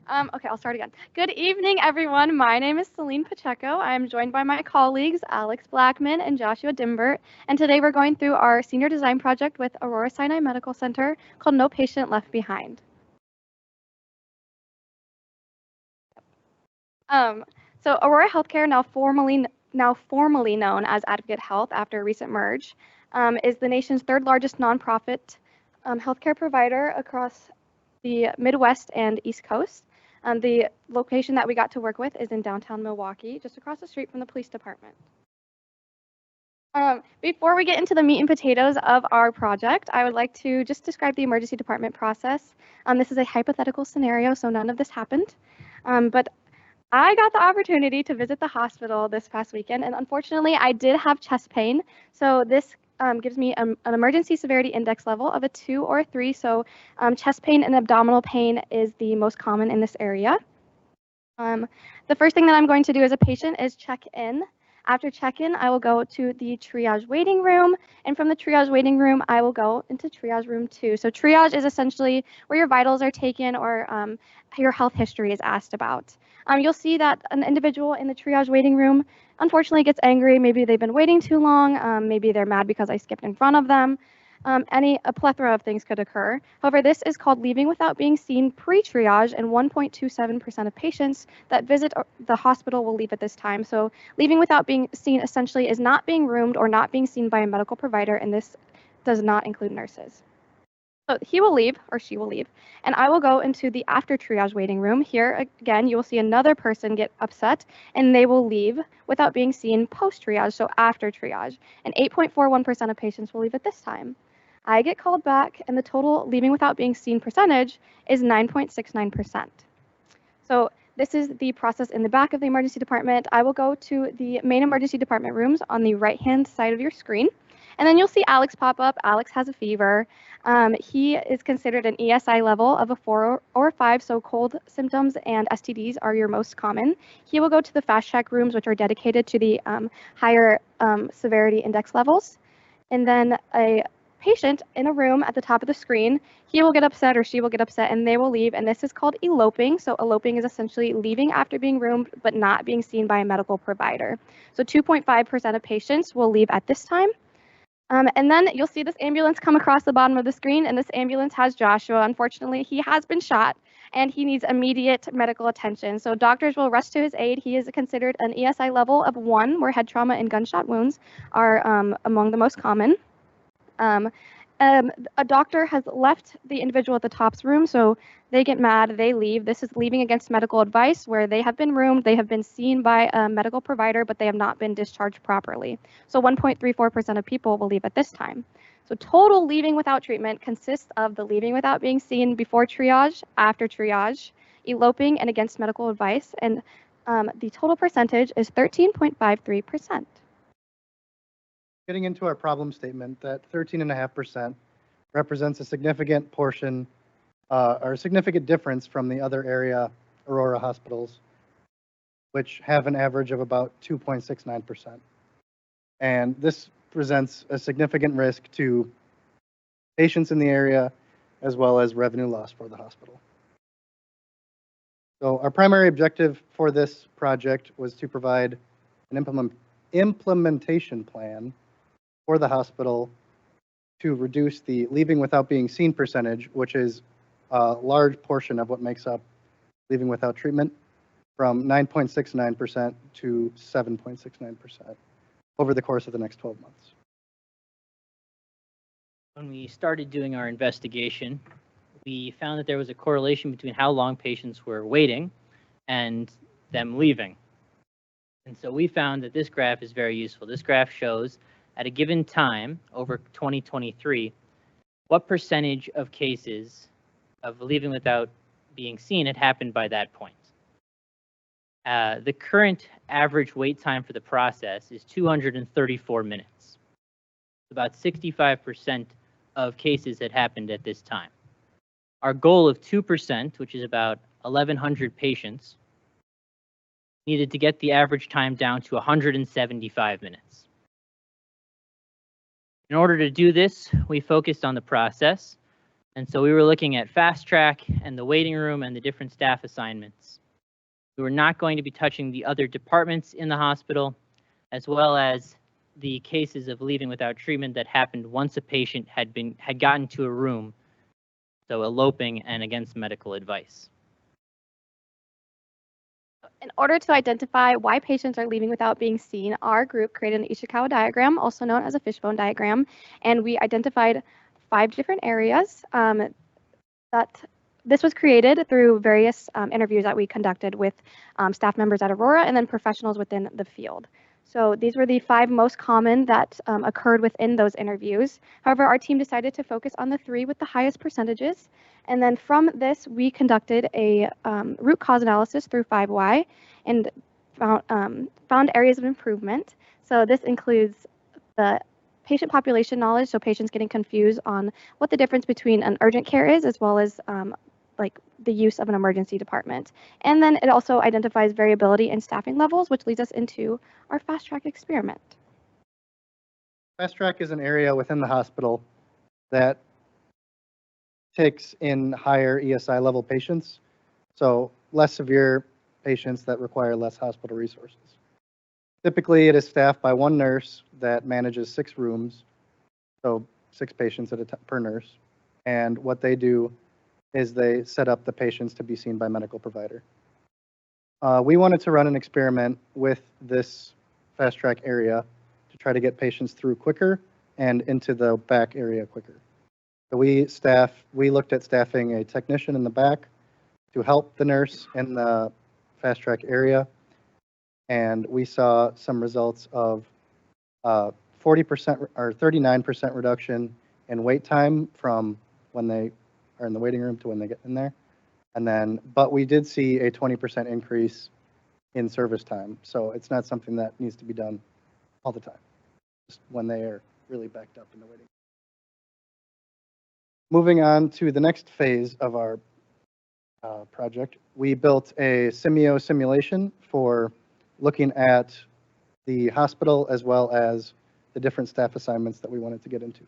Okay, I'll start again. Good evening, everyone. My name is Celine Pacheco. I am joined by my colleagues, Alex Blackman and Joshua Dimbert. And today we're going through our senior design project with Aurora Sinai Medical Center called No Patient Left Behind. Um, so Aurora Healthcare, now formally known as Advocate Health after a recent merge, is the nation's third largest nonprofit healthcare provider across the Midwest and East Coast. The location that we got to work with is in downtown Milwaukee, just across the street from the police department. Before we get into the meat and potatoes of our project, I would like to just describe the emergency department process. This is a hypothetical scenario, so none of this happened. But I got the opportunity to visit the hospital this past weekend, and unfortunately, I did have chest pain. So this gives me an emergency severity index level of a 2 or a 3. So chest pain and abdominal pain is the most common in this area. The first thing that I'm going to do as a patient is check in. After check-in, I will go to the triage waiting room, and from the triage waiting room, I will go into triage room 2. So triage is essentially where your vitals are taken or your health history is asked about. You'll see that an individual in the triage waiting room unfortunately gets angry. Maybe they've been waiting too long. Maybe they're mad because I skipped in front of them. A plethora of things could occur. However, this is called leaving without being seen pre-triage, and 1.27% of patients that visit the hospital will leave at this time. So leaving without being seen essentially is not being roomed or not being seen by a medical provider, and this does not include nurses. So he will leave, or she will leave, and I will go into the after triage waiting room. Here, again, you will see another person get upset, and they will leave without being seen post-triage, so after triage. And 8.41% of patients will leave at this time. I get called back, and the total leaving without being seen percentage is 9.69%. So this is the process in the back of the emergency department. I will go to the main emergency department rooms on the right-hand side of your screen. And then you'll see Alex pop up. Alex has a fever. He is considered an ESI level of a 4 or 5, so cold symptoms and STDs are your most common. He will go to the fast check rooms, which are dedicated to the higher severity index levels. And then a patient in a room at the top of the screen, he will get upset or she will get upset and they will leave, and this is called eloping. So eloping is essentially leaving after being roomed but not being seen by a medical provider. So 2.5% of patients will leave at this time. And then you'll see this ambulance come across the bottom of the screen, and this ambulance has Joshua. Unfortunately, he has been shot and he needs immediate medical attention. So doctors will rush to his aid. He is considered an ESI level of 1, where head trauma and gunshot wounds are among the most common. A doctor has left the individual at the top's room, so they get mad, they leave. This is leaving against medical advice, where they have been roomed, they have been seen by a medical provider, but they have not been discharged properly. So 1.34% of people will leave at this time. So total leaving without treatment consists of the leaving without being seen before triage, after triage, eloping, and against medical advice, and the total percentage is 13.53%. Getting into our problem statement, that 13.5% represents a significant portion or a significant difference from the other area Aurora hospitals, which have an average of about 2.69%. And this presents a significant risk to patients in the area as well as revenue loss for the hospital. So our primary objective for this project was to provide an implementation plan for the hospital to reduce the leaving without being seen percentage, which is a large portion of what makes up leaving without treatment, from 9.69% to 7.69% over the course of the next 12 months. When we started doing our investigation, we found that there was a correlation between how long patients were waiting and them leaving. And so we found that this graph is very useful. This graph shows at a given time over 2023, what percentage of cases of leaving without being seen had happened by that point. The current average wait time for the process is 234 minutes. About 65% of cases had happened at this time. Our goal of 2%, which is about 1,100 patients, needed to get the average time down to 175 minutes. In order to do this, we focused on the process, And so we were looking at fast track and the waiting room and the different staff assignments. We were not going to be touching the other departments in the hospital, as well as the cases of leaving without treatment that happened once a patient had gotten to a room, so eloping and against medical advice. In order to identify why patients are leaving without being seen, our group created an Ishikawa diagram, also known as a fishbone diagram, and we identified 5 different areas that this was created through various interviews that we conducted with staff members at Aurora and then professionals within the field. So these were the 5 most common that occurred within those interviews. However, our team decided to focus on the 3 with the highest percentages. And then from this, we conducted a root cause analysis through 5Y and found areas of improvement. So this includes the patient population knowledge, so patients getting confused on what the difference between an urgent care is, as well as like the use of an emergency department. And then it also identifies variability in staffing levels, which leads us into our fast track experiment. Fast track is an area within the hospital that takes in higher ESI level patients, so less severe patients that require less hospital resources. Typically, it is staffed by 1 nurse that manages 6 rooms, so 6 patients at per nurse. And what they do is they set up the patients to be seen by medical provider. We wanted to run an experiment with this fast track area to try to get patients through quicker and into the back area quicker. So we looked at staffing a technician in the back to help the nurse in the fast track area. And we saw some results of 40% or 39% reduction in wait time from when they are in the waiting room to when they get in there. And then, but we did see a 20% increase in service time. So it's not something that needs to be done all the time, just when they are really backed up in the waiting room. Moving on to the next phase of our project, we built a Simio simulation for looking at the hospital as well as the different staff assignments that we wanted to get into.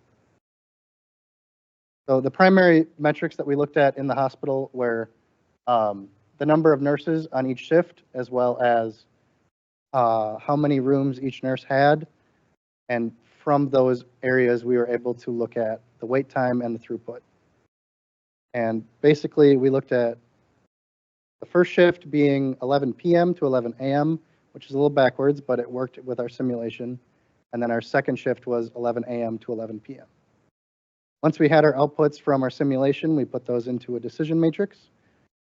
So the primary metrics that we looked at in the hospital were the number of nurses on each shift, as well as how many rooms each nurse had. And from those areas, we were able to look at the wait time and the throughput. And basically, we looked at the first shift being 11 p.m. to 11 a.m., which is a little backwards, but it worked with our simulation. And then our second shift was 11 a.m. to 11 p.m. Once we had our outputs from our simulation, we put those into a decision matrix,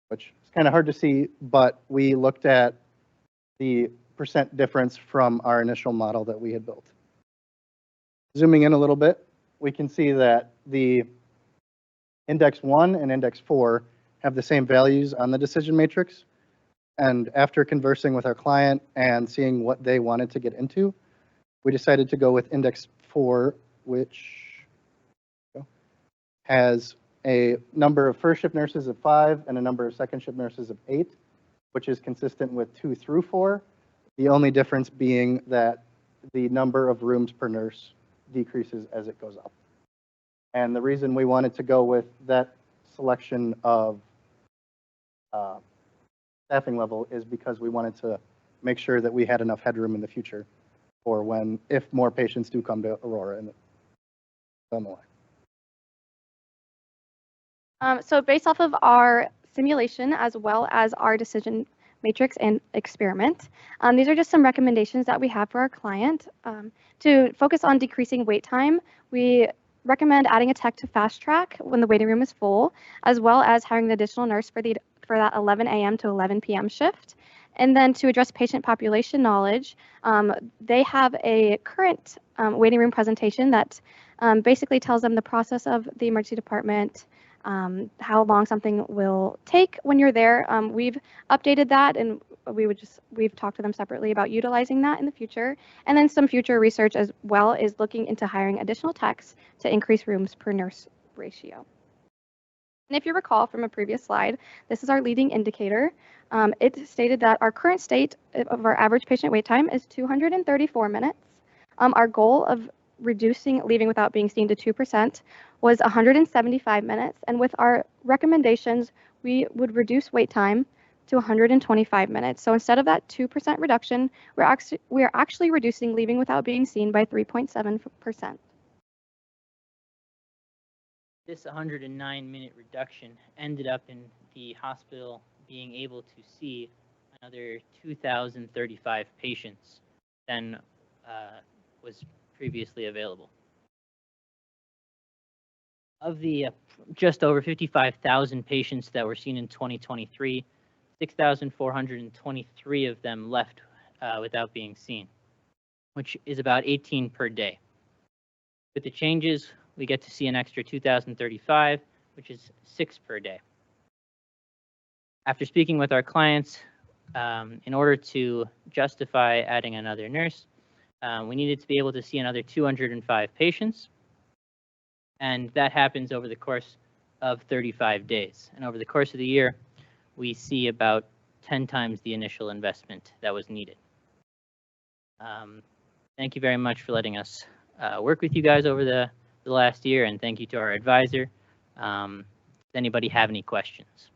which is kind of hard to see, but we looked at the percent difference from our initial model that we had built. Zooming in a little bit, we can see that the index 1 and index 4 have the same values on the decision matrix. And after conversing with our client and seeing what they wanted to get into, we decided to go with index 4, which has a number of first shift nurses of 5 and a number of second shift nurses of 8, which is consistent with 2 through 4. The only difference being that the number of rooms per nurse decreases as it goes up. And the reason we wanted to go with that selection of staffing level is because we wanted to make sure that we had enough headroom in the future for when, if more patients do come to Aurora and down the line. So based off of our simulation as well as our decision matrix and experiment, these are just some recommendations that we have for our client. To focus on decreasing wait time, we recommend adding a tech to fast track when the waiting room is full, as well as hiring an additional nurse for that 11 a.m. to 11 p.m. shift. And then to address patient population knowledge, they have a current waiting room presentation that basically tells them the process of the emergency department, how long something will take when you're there. We've updated that, and we've talked to them separately about utilizing that in the future. And then some future research as well is looking into hiring additional techs to increase rooms per nurse ratio. And if you recall from a previous slide, this is our leading indicator. It stated that our current state of our average patient wait time is 234 minutes. Our goal of reducing leaving without being seen to 2% was 175 minutes. And with our recommendations, we would reduce wait time to 125 minutes. So instead of that 2% reduction, we are actually reducing leaving without being seen by 3.7%. This 109-minute reduction ended up in the hospital being able to see another 2,035 patients than was previously available. Of the just over 55,000 patients that were seen in 2023, 6,423 of them left without being seen, which is about 18 per day. With the changes, we get to see an extra 2,035, which is 6 per day. After speaking with our clients, in order to justify adding another nurse, we needed to be able to see another 205 patients, and that happens over the course of 35 days. And over the course of the year, we see about 10 times the initial investment that was needed. Thank you very much for letting us work with you guys over the last year, and thank you to our advisor. Does anybody have any questions?